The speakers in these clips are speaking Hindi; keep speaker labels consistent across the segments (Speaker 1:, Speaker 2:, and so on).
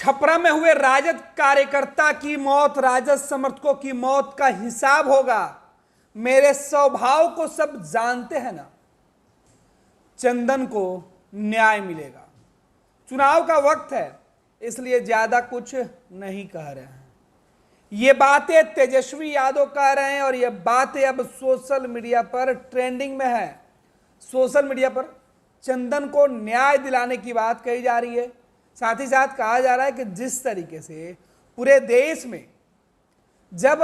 Speaker 1: छपरा में हुए राजद कार्यकर्ता की मौत, राजद समर्थकों की मौत का हिसाब होगा। मेरे स्वभाव को सब जानते हैं ना। चंदन को न्याय मिलेगा। चुनाव का वक्त है, इसलिए ज्यादा कुछ नहीं कह रहे हैं। ये बातें तेजस्वी यादव कह रहे हैं और ये बातें अब सोशल मीडिया पर ट्रेंडिंग में है। सोशल मीडिया पर चंदन को न्याय दिलाने की बात कही जा रही है। साथ ही साथ कहा जा रहा है कि जिस तरीके से पूरे देश में जब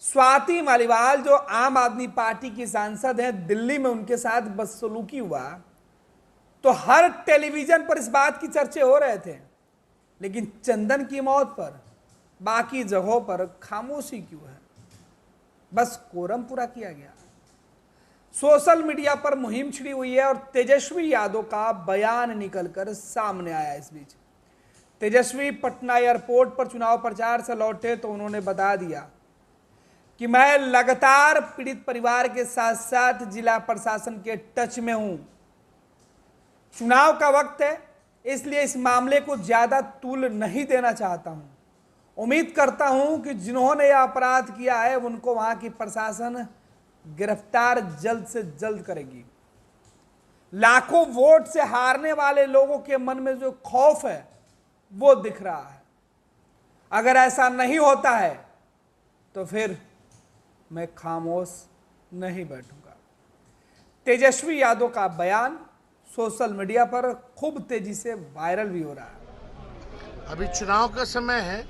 Speaker 1: स्वाति मालीवाल जो आम आदमी पार्टी की सांसद हैं, दिल्ली में उनके साथ बदसलूकी हुआ तो हर टेलीविजन पर इस बात की चर्चे हो रहे थे, लेकिन चंदन की मौत पर बाकी जगहों पर खामोशी क्यों है? बस कोरम पूरा किया गया। सोशल मीडिया पर मुहिम छिड़ी हुई है और तेजस्वी यादव का बयान निकलकर सामने आया। इस बीच तेजस्वी पटना एयरपोर्ट पर चुनाव प्रचार से लौटे तो उन्होंने बता दिया कि मैं लगातार पीड़ित परिवार के साथ साथ जिला प्रशासन के टच में हूं। चुनाव का वक्त है, इसलिए इस मामले को ज्यादा तूल नहीं देना चाहता हूं। उम्मीद करता हूं कि जिन्होंने यह अपराध किया है उनको वहां की प्रशासन गिरफ्तार जल्द से जल्द करेगी। लाखों वोट से हारने वाले लोगों के मन में जो खौफ है वो दिख रहा है। अगर ऐसा नहीं होता है तो फिर मैं खामोश नहीं बैठूंगा। तेजस्वी यादव का बयान सोशल मीडिया पर खूब तेजी से वायरल भी हो रहा है।
Speaker 2: अभी चुनाव का समय है,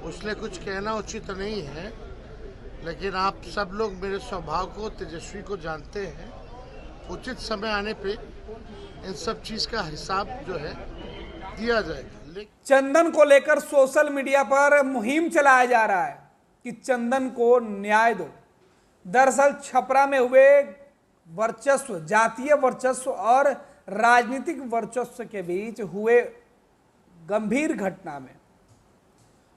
Speaker 2: उसलिए कुछ कहना उचित नहीं है, लेकिन आप सब लोग मेरे स्वभाव को, तेजस्वी को जानते हैं। उचित समय आने पे इन सब चीज का हिसाब जो है दिया जाएगा।
Speaker 1: चंदन को लेकर सोशल मीडिया पर मुहिम चलाया जा रहा है कि चंदन को न्याय दो। दरअसल छपरा में हुए वर्चस्व, जातीय वर्चस्व और राजनीतिक वर्चस्व के बीच हुए गंभीर घटना में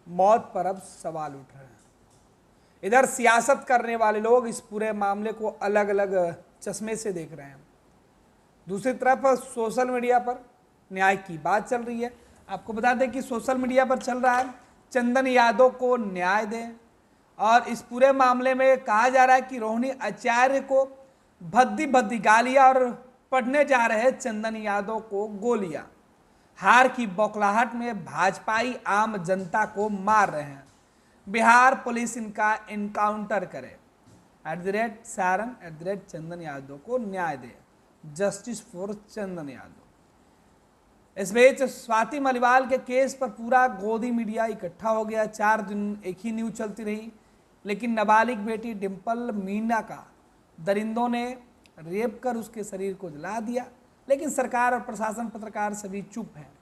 Speaker 1: मौत पर अब सवाल उठ रहे हैं। इधर सियासत करने वाले लोग इस पूरे मामले को अलग अलग चश्मे से देख रहे हैं। दूसरी तरफ सोशल मीडिया पर न्याय की बात चल रही है। आपको बता दें कि सोशल मीडिया पर चल रहा है चंदन यादव को न्याय दें, और इस पूरे मामले में कहा जा रहा है कि रोहिणी आचार्य को भद्दी भद्दी गालियां और पढ़ने जा रहे चंदन यादव को गोलियां। हार की बौखलाहट में भाजपाई आम जनता को मार रहे हैं। बिहार पुलिस इनका इनकाउंटर करे। @सारन @चंदन यादव को न्याय दे। Justice for Chandan Yadav. इस बीच स्वाति मालीवाल के केस पर पूरा गोदी मीडिया इकट्ठा हो गया। 4 दिन एक ही न्यूज चलती रही, लेकिन नाबालिग बेटी डिंपल मीना का दरिंदों ने रेप कर उसके शरीर को जला दिया, लेकिन सरकार और प्रशासन, पत्रकार सभी चुप हैं।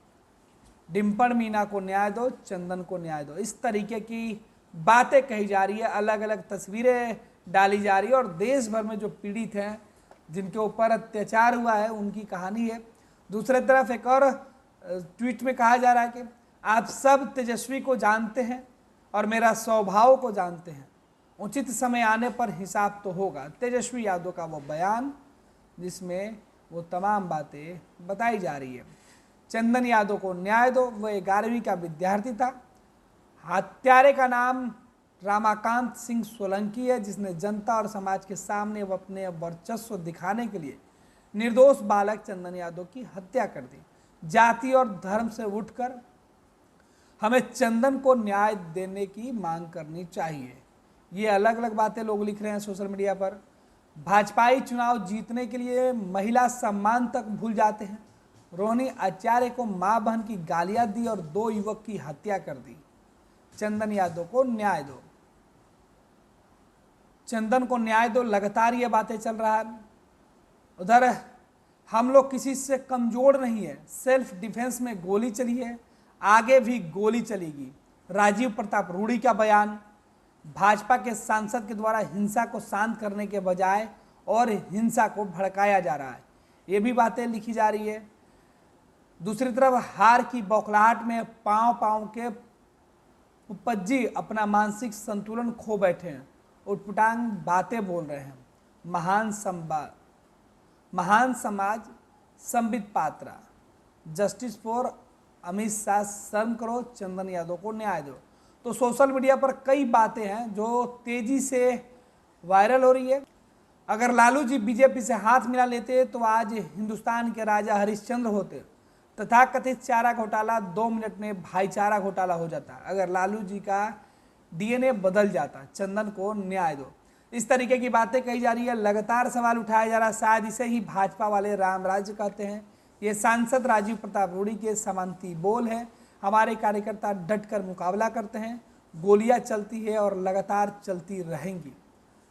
Speaker 1: डिंपल मीना को न्याय दो, चंदन को न्याय दो, इस तरीके की बातें कही जा रही है। अलग अलग तस्वीरें डाली जा रही है और देश भर में जो पीड़ित हैं, जिनके ऊपर अत्याचार हुआ है, उनकी कहानी है। दूसरी तरफ एक और ट्वीट में कहा जा रहा है कि आप सब तेजस्वी को जानते हैं और मेरा स्वभाव को जानते हैं। उचित समय आने पर हिसाब तो होगा। तेजस्वी यादव का वो बयान जिसमें वो तमाम बातें बताई जा रही है। चंदन यादव को न्याय दो। वो 11वीं का विद्यार्थी था। हत्यारे का नाम रामाकांत सिंह सोलंकी है, जिसने जनता और समाज के सामने वो अपने वर्चस्व दिखाने के लिए निर्दोष बालक चंदन यादव की हत्या कर दी। जाति और धर्म से उठकर हमें चंदन को न्याय देने की मांग करनी चाहिए। ये अलग अलग बातें लोग लिख रहे हैं सोशल मीडिया पर। भाजपाई चुनाव जीतने के लिए महिला सम्मान तक भूल जाते हैं। रोहिणी आचार्य को मां बहन की गालियां दी और 2 युवक की हत्या कर दी। चंदन यादव को न्याय दो, चंदन को न्याय दो, लगातार ये बातें चल रहा है। उधर हम लोग किसी से कमजोर नहीं है। सेल्फ डिफेंस में गोली चली है, आगे भी गोली चलेगी। राजीव प्रताप रूडी का बयान। भाजपा के सांसद के द्वारा हिंसा को शांत करने के बजाय और हिंसा को भड़काया जा रहा है, ये भी बातें लिखी जा रही है। दूसरी तरफ हार की बौखलाहट में पांव के उपज्जी अपना मानसिक संतुलन खो बैठे हैं, उटपटांग बातें बोल रहे हैं। महान समाज संबित पात्रा, जस्टिस फॉर अमित शाह शर्म करो, चंदन यादव को न्याय दो। तो सोशल मीडिया पर कई बातें हैं जो तेजी से वायरल हो रही है। अगर लालू जी बीजेपी से हाथ मिला लेते तो आज हिंदुस्तान के राजा हरिश्चंद्र होते। तथाकथित चारा घोटाला 2 मिनट में भाईचारा घोटाला हो जाता अगर लालू जी का डीएनए बदल जाता। चंदन को न्याय दो, इस तरीके की बातें कही जा रही है। लगातार सवाल उठाया जा रहा है, शायद इसे ही भाजपा वाले राम राज्य कहते हैं। ये सांसद राजीव प्रताप रूडी के समांती बोल है। हमारे कार्यकर्ता डटकर मुकाबला करते हैं, गोलियां चलती है और लगातार चलती रहेंगी।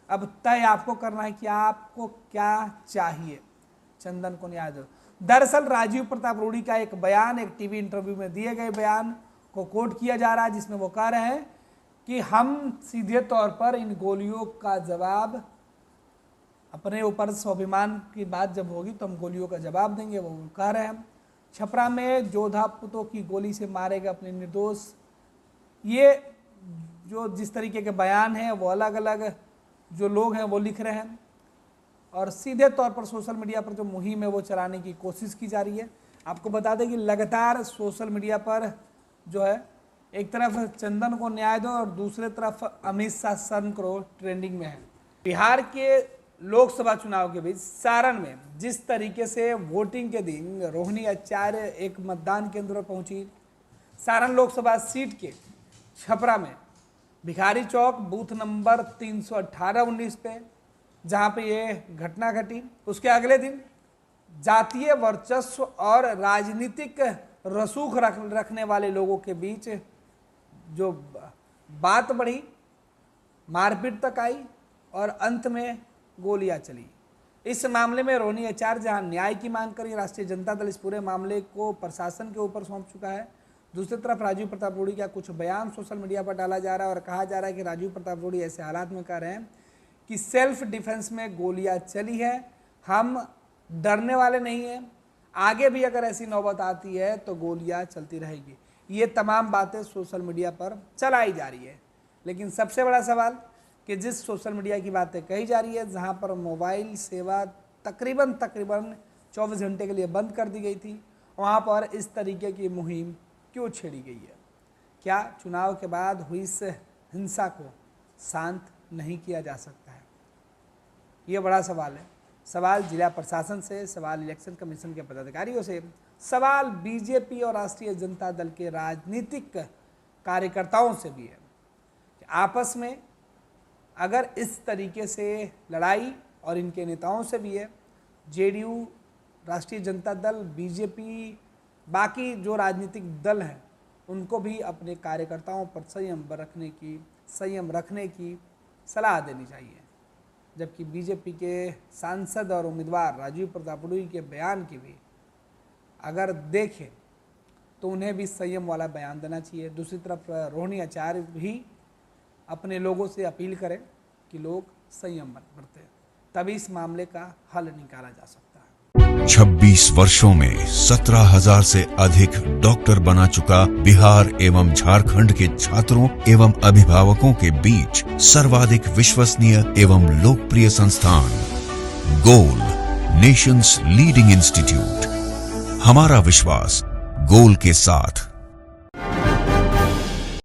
Speaker 1: अब तय आपको करना है कि आपको क्या चाहिए। चंदन को न्याय दो। दरअसल राजीव प्रताप रूडी का एक बयान, एक टीवी इंटरव्यू में दिए गए बयान को कोट किया जा रहा है, जिसमें वो कह रहे हैं कि हम सीधे तौर पर इन गोलियों का जवाब, अपने ऊपर स्वाभिमान की बात जब होगी तो हम गोलियों का जवाब देंगे। वो कह रहे हैं छपरा में जोधा पुतों की गोली से मारे गए अपने निर्दोष। ये जो जिस तरीके के बयान हैं वो अलग अलग जो लोग हैं वो लिख रहे हैं और सीधे तौर पर सोशल मीडिया पर जो मुहिम है वो चलाने की कोशिश की जा रही है। आपको बता दें कि लगातार सोशल मीडिया पर जो है एक तरफ चंदन को न्याय दो और दूसरे तरफ अमित शाह शर्म करो ट्रेंडिंग में है। बिहार के लोकसभा चुनाव के बीच सारण में जिस तरीके से वोटिंग के दिन रोहिणी आचार्य एक मतदान केंद्र पर पहुंची, सारण लोकसभा सीट के छपरा में भिखारी चौक बूथ नंबर 318-19 पे जहां पे ये घटना घटी, उसके अगले दिन जातीय वर्चस्व और राजनीतिक रसूख रखने वाले लोगों के बीच जो बात बढ़ी, मारपीट तक आई और अंत में गोलियां चली। इस मामले में रोहिणी आचार्य जहां न्याय की मांग करी, राष्ट्रीय जनता दल इस पूरे मामले को प्रशासन के ऊपर सौंप चुका है। दूसरी तरफ राजीव प्रताप रूडी का कुछ बयान सोशल मीडिया पर डाला जा रहा है और कहा जा रहा है कि राजीव प्रताप रूडी ऐसे हालात में कह रहे हैं कि सेल्फ डिफेंस में गोलियां चली है, हम डरने वाले नहीं हैं, आगे भी अगर ऐसी नौबत आती है तो गोलियां चलती रहेगी। ये तमाम बातें सोशल मीडिया पर चलाई जा रही है। लेकिन सबसे बड़ा सवाल कि जिस सोशल मीडिया की बातें कही जा रही है, जहां पर मोबाइल सेवा तकरीबन 24 घंटे के लिए बंद कर दी गई थी, वहां पर इस तरीके की मुहिम क्यों छेड़ी गई है? क्या चुनाव के बाद हुई इस हिंसा को शांत नहीं किया जा सकता है? ये बड़ा सवाल है। सवाल जिला प्रशासन से, सवाल इलेक्शन कमीशन के पदाधिकारियों से, सवाल बीजेपी और राष्ट्रीय जनता दल के राजनीतिक कार्यकर्ताओं से भी है कि आपस में अगर इस तरीके से लड़ाई, और इनके नेताओं से भी है, जेडीयू, राष्ट्रीय जनता दल, बीजेपी, बाकी जो राजनीतिक दल हैं उनको भी अपने कार्यकर्ताओं पर संयम रखने की सलाह देनी चाहिए। जबकि बीजेपी के सांसद और उम्मीदवार राजीव प्रताप रूडी के बयान की भी अगर देखें तो उन्हें भी संयम वाला बयान देना चाहिए। दूसरी तरफ रोहिणी आचार्य भी अपने लोगों से अपील करें कि लोग संयम बरतें, तभी इस मामले का हल निकाला जा सकता है।
Speaker 3: 26 वर्षों में 17,000 से अधिक डॉक्टर बना चुका बिहार एवं झारखंड के छात्रों एवं अभिभावकों के बीच सर्वाधिक विश्वसनीय एवं लोकप्रिय संस्थान गोल, नेशंस लीडिंग इंस्टीट्यूट। हमारा विश्वास गोल के साथ।